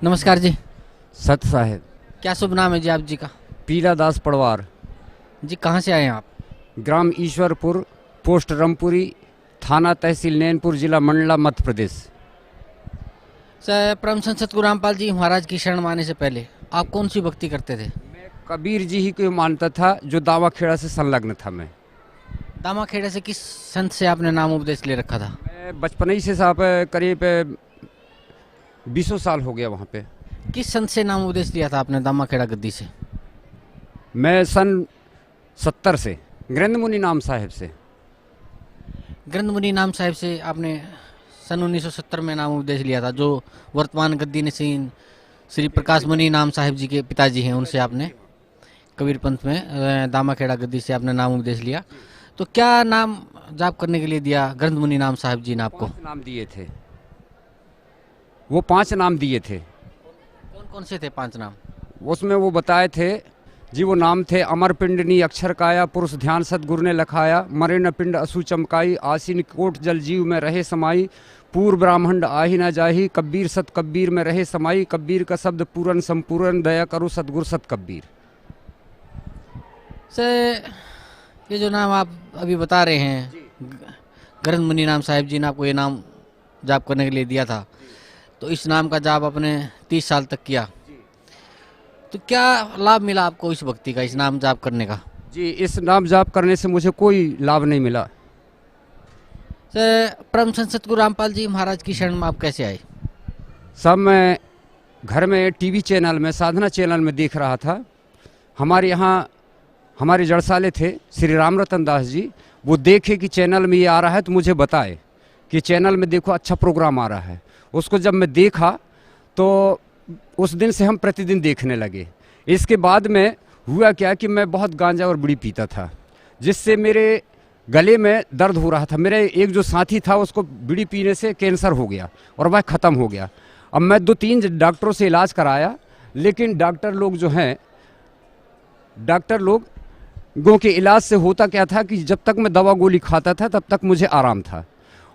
नमस्कार जी। सत साहेब। क्या शुभ नाम है जी आप जी का? पीला दास पड़वार। जी कहाँ से आए हैं आप? ग्राम ईश्वरपुर, पोस्ट रमपुरी, थाना तहसील नैनपुर, जिला मंडला, मध्य प्रदेश। सर, परम संत सतगुरु रामपाल जी महाराज की शरण माने से पहले आप कौन सी भक्ति करते थे? मैं कबीर जी ही को मानता था, जो दावा खेड़ा से संलग्न था। मैं दामा खेड़े से किस संत से आपने नाम उपदेश ले रखा था? मैं बचपन ही से साहब करीब 20 साल हो गया वहाँ पे। किस संत से नाम उपदेश लिया था आपने दामा खेड़ा गद्दी से? मैं सन 70 से ग्रंथ मुनि नाम साहेब से। ग्रंथ मुनि नाम साहिब से आपने सन 1970 में नाम उपदेश लिया था, जो वर्तमान गद्दी नसीन श्री प्रकाश मुनि नाम साहिब जी के पिताजी हैं। उनसे आपने कबीर पंथ में दामा खेड़ा गद्दी से आपने नाम उपदेश लिया। तो क्या नाम जाप करने के लिए दिया ग्रंथ मुनि नाम साहिब जी ने आपको? 5 नाम दिए थे। वो 5 नाम दिए थे। कौन कौन से थे 5 नाम? उसमें वो बताए थे जी, वो नाम थे अमर पिंडनी अक्षर काया, पुरुष ध्यान सतगुरु ने लखाया, मरे न पिंड असु चमकाई, आसीन कोट जल जीव में रहे समाई, पूर्व ब्राह्मण आही न जाही, कब्बीर सत कब्बीर में रहे समाई, कब्बीर का शब्द पूरन संपूर्ण, दया करो सतगुरु सत कब्बीर। सर, ये जो नाम आप अभी बता रहे हैं, ग्रंथ मुनि नाम साहिब जी ने आपको ये नाम जाप करने के लिए दिया था, तो इस नाम का जाप आपने 30 साल तक किया, तो क्या लाभ मिला आपको इस भक्ति का, इस नाम जाप करने का? जी, इस नाम जाप करने से मुझे कोई लाभ नहीं मिला। सर, परम संत सतगुरु रामपाल जी महाराज की शरण में आप कैसे आए? सब मैं घर में टीवी चैनल में, साधना चैनल में देख रहा था। हमारे यहाँ हमारे जड़साले थे श्री राम रतन दास जी, वो देखे कि चैनल में ये आ रहा है, तो मुझे बताए कि चैनल में देखो अच्छा प्रोग्राम आ रहा है। उसको जब मैं देखा तो उस दिन से हम प्रतिदिन देखने लगे। इसके बाद में हुआ क्या कि मैं बहुत गांजा और बीड़ी पीता था, जिससे मेरे गले में दर्द हो रहा था। मेरे एक जो साथी था, उसको बीड़ी पीने से कैंसर हो गया और वह ख़त्म हो गया। अब मैं 2-3 डॉक्टरों से इलाज कराया, लेकिन डॉक्टर लोगों के इलाज से होता क्या था कि जब तक मैं दवा गोली खाता था तब तक मुझे आराम था,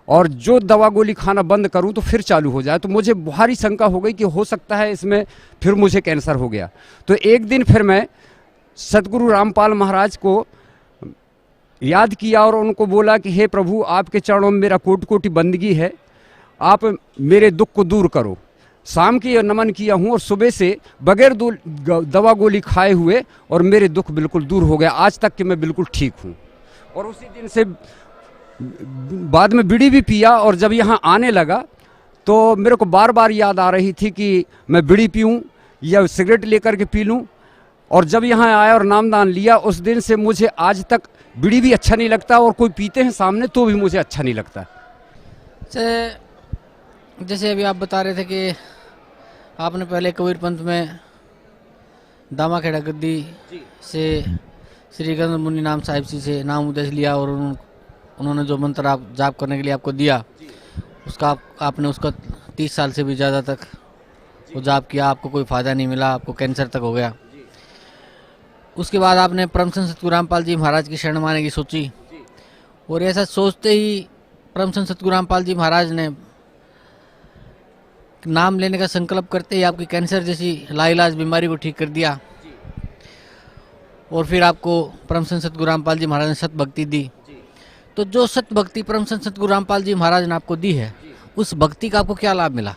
और जो दवा गोली खाना बंद करूं तो फिर चालू हो जाए। तो मुझे भारी शंका हो गई कि हो सकता है इसमें फिर मुझे कैंसर हो गया। तो एक दिन फिर मैं सतगुरु रामपाल महाराज को याद किया और उनको बोला कि हे प्रभु, आपके चरणों में मेरा कोटि कोटि बंदगी है, आप मेरे दुख को दूर करो। शाम की नमन किया हूँ और सुबह से बगैर दवा गोली खाए हुए और मेरे दुख बिल्कुल दूर हो गया। आज तक कि मैं बिल्कुल ठीक हूँ। और उसी दिन से बाद में बीड़ी भी पिया, और जब यहाँ आने लगा तो मेरे को बार बार याद आ रही थी कि मैं बीड़ी पीऊँ या सिगरेट लेकर के पी लूँ। और जब यहाँ आया और नामदान लिया, उस दिन से मुझे आज तक बीड़ी भी अच्छा नहीं लगता, और कोई पीते हैं सामने तो भी मुझे अच्छा नहीं लगता। जैसे अभी आप बता रहे थे कि आपने पहले कबीर पंथ में दामा खेड़ा गद्दी से श्री ग्रंथ मुनि नाम साहिब जी से नाम उपदेश लिया, और उन्होंने जो मंत्र आप जाप करने के लिए आपको दिया, उसका आपने उसका 30 साल से भी ज़्यादा तक वो जाप किया, आपको कोई फ़ायदा नहीं मिला, आपको कैंसर तक हो गया। उसके बाद आपने परम संत सतगुरु रामपाल जी महाराज की शरण माने की सोची, और ऐसा सोचते ही परम संत सतगुरु रामपाल जी महाराज ने नाम लेने का संकल्प करते ही आपकी कैंसर जैसी लाइलाज बीमारी को ठीक कर दिया, और फिर आपको परम संत सतगुरु रामपाल जी महाराज ने सत भक्ति दी। तो जो सत भक्ति परम संत सतगुरु रामपाल जी महाराज ने आपको दी है, उस भक्ति का आपको क्या लाभ मिला?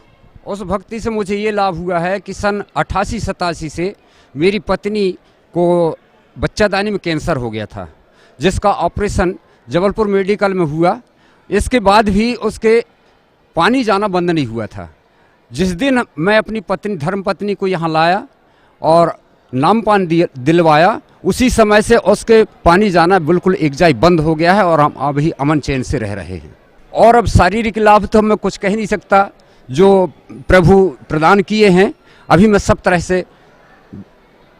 उस भक्ति से मुझे ये लाभ हुआ है कि सन 88-87 से मेरी पत्नी को बच्चादानी में कैंसर हो गया था, जिसका ऑपरेशन जबलपुर मेडिकल में हुआ। इसके बाद भी उसके पानी जाना बंद नहीं हुआ था। जिस दिन मैं अपनी पत्नी धर्मपत्नी को यहाँ लाया और नामपान दिलवाया, उसी समय से उसके पानी जाना बिल्कुल एकजाई बंद हो गया है, और हम अभी अमन चैन से रह रहे हैं। और अब शारीरिक लाभ तो मैं कुछ कह नहीं सकता, जो प्रभु प्रदान किए हैं। अभी मैं सब तरह से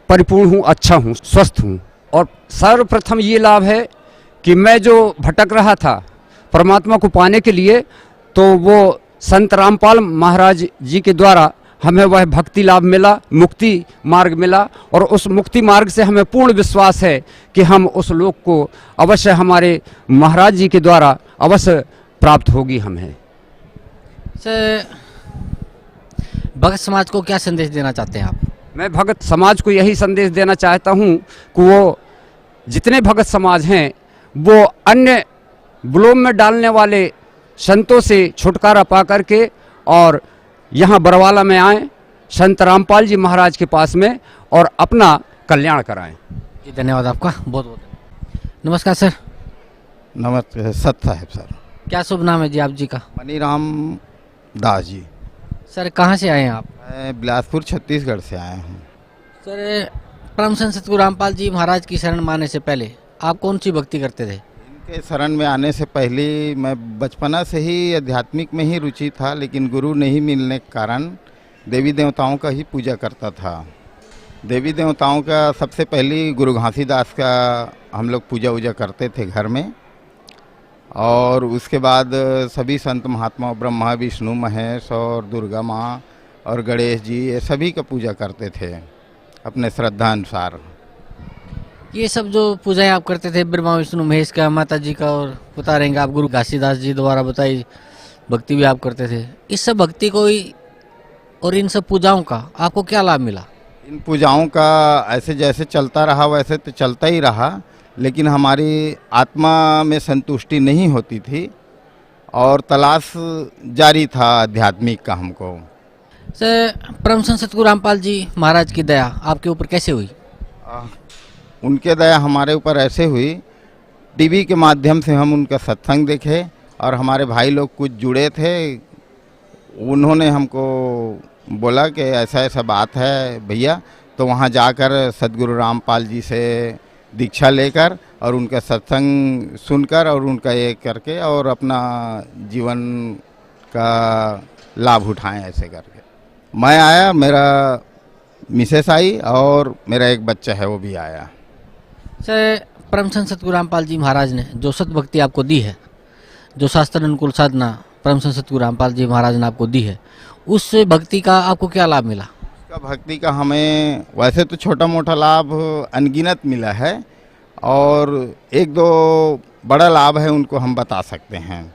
परिपूर्ण हूँ, अच्छा हूँ, स्वस्थ हूँ। और सर्वप्रथम ये लाभ है कि मैं जो भटक रहा था परमात्मा को पाने के लिए, तो वो संत रामपाल महाराज जी के द्वारा हमें वह भक्ति लाभ मिला, मुक्ति मार्ग मिला, और उस मुक्ति मार्ग से हमें पूर्ण विश्वास है कि हम उस लोक को अवश्य हमारे महाराज जी के द्वारा अवश्य प्राप्त होगी हमें। भगत समाज को क्या संदेश देना चाहते हैं आप? मैं भगत समाज को यही संदेश देना चाहता हूँ कि वो जितने भगत समाज हैं वो अन्य ब्लोम में डालने वाले संतों से छुटकारा पा करके और यहाँ बरवाला में आएँ, संत रामपाल जी महाराज के पास में, और अपना कल्याण कराएं। जी धन्यवाद आपका, बहुत बहुत धन्यवाद। नमस्कार सर। नमस्ते सत साहब सर। क्या शुभ नाम है जी आप जी का? मनीराम दास जी। सर कहाँ से आए हैं आप? मैं बिलासपुर छत्तीसगढ़ से आया हूँ। सर परम संत सतगुरु रामपाल जी महाराज की शरण में आने से पहले आप कौन सी भक्ति करते थे? इनके शरण में आने से पहले मैं बचपना से ही आध्यात्मिक में ही रुचि था, लेकिन गुरु नहीं मिलने के कारण देवी देवताओं का ही पूजा करता था। देवी देवताओं का सबसे पहले गुरु घासीदास का हम लोग पूजा वूजा करते थे घर में, और उसके बाद सभी संत महात्मा ब्रह्मा विष्णु महेश और दुर्गा माँ और गणेश जी, ये सभी का पूजा करते थे अपने श्रद्धा अनुसार। ये सब जो पूजाएं आप करते थे ब्रह्मा विष्णु महेश का, माता जी का, और बता रहेंगे आप गुरु घासीदास जी द्वारा बताई भक्ति भी आप करते थे, इस सब भक्ति को और इन सब पूजाओं का आपको क्या लाभ मिला? इन पूजाओं का ऐसे जैसे चलता रहा वैसे तो चलता ही रहा, लेकिन हमारी आत्मा में संतुष्टि नहीं होती थी और तलाश जारी था आध्यात्मिक का हमको। सर परम संत सतगुरु रामपाल जी महाराज की दया आपके ऊपर कैसे हुई? उनके दया हमारे ऊपर ऐसे हुई, टीवी के माध्यम से हम उनका सत्संग देखे और हमारे भाई लोग कुछ जुड़े थे, उन्होंने हमको बोला कि ऐसा ऐसा बात है भैया, तो वहाँ जाकर सतगुरु रामपाल जी से दीक्षा लेकर और उनका सत्संग सुनकर और उनका ये करके और अपना जीवन का लाभ उठाएं। ऐसे करके मैं आया, मेरा मिसेस आई और मेरा एक बच्चा है वो भी आया। सर परम संत सतगुरु रामपाल जी महाराज ने जो सत भक्ति आपको दी है, जो शास्त्र अनुकूल साधना परम संत सतगुरु रामपाल जी महाराज ने आपको दी है, उस भक्ति का आपको क्या लाभ मिला? भक्ति का हमें वैसे तो छोटा मोटा लाभ अनगिनत मिला है, और एक दो बड़ा लाभ है उनको हम बता सकते हैं।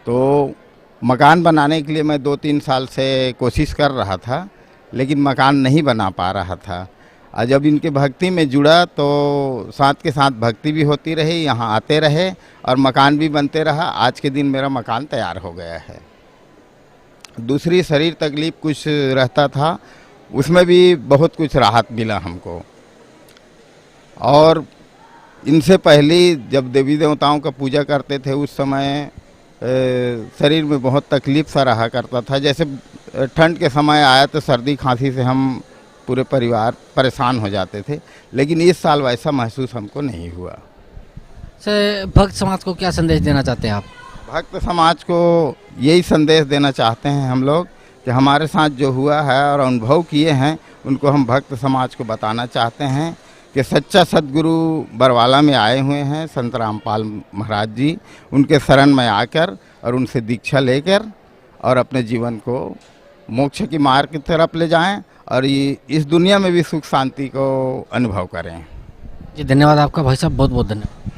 तो मकान बनाने के लिए मैं 2-3 साल से कोशिश कर रहा था, लेकिन मकान नहीं बना पा रहा था। और जब इनके भक्ति में जुड़ा तो साथ के साथ भक्ति भी होती रही, यहाँ आते रहे और मकान भी बनते रहा। आज के दिन मेरा मकान तैयार हो गया है। दूसरी शरीर तकलीफ कुछ रहता था, उसमें भी बहुत कुछ राहत मिला हमको। और इनसे पहले जब देवी देवताओं का पूजा करते थे उस समय शरीर में बहुत तकलीफ सा रहा करता था। जैसे ठंड के समय आया तो सर्दी खांसी से हम पूरे परिवार परेशान हो जाते थे, लेकिन इस साल वैसा महसूस हमको नहीं हुआ। सर भक्त समाज को क्या संदेश देना चाहते हैं आप? भक्त समाज को यही संदेश देना चाहते हैं हम लोग कि हमारे साथ जो हुआ है और अनुभव किए हैं उनको हम भक्त समाज को बताना चाहते हैं कि सच्चा सद्गुरु बरवाला में आए हुए हैं संत रामपाल महाराज जी, उनके शरण में आकर और उनसे दीक्षा लेकर और अपने जीवन को मोक्ष की मार्ग की तरफ ले जाएं और ये इस दुनिया में भी सुख शांति को अनुभव करें। जी धन्यवाद आपका भाई साहब, बहुत बहुत धन्यवाद।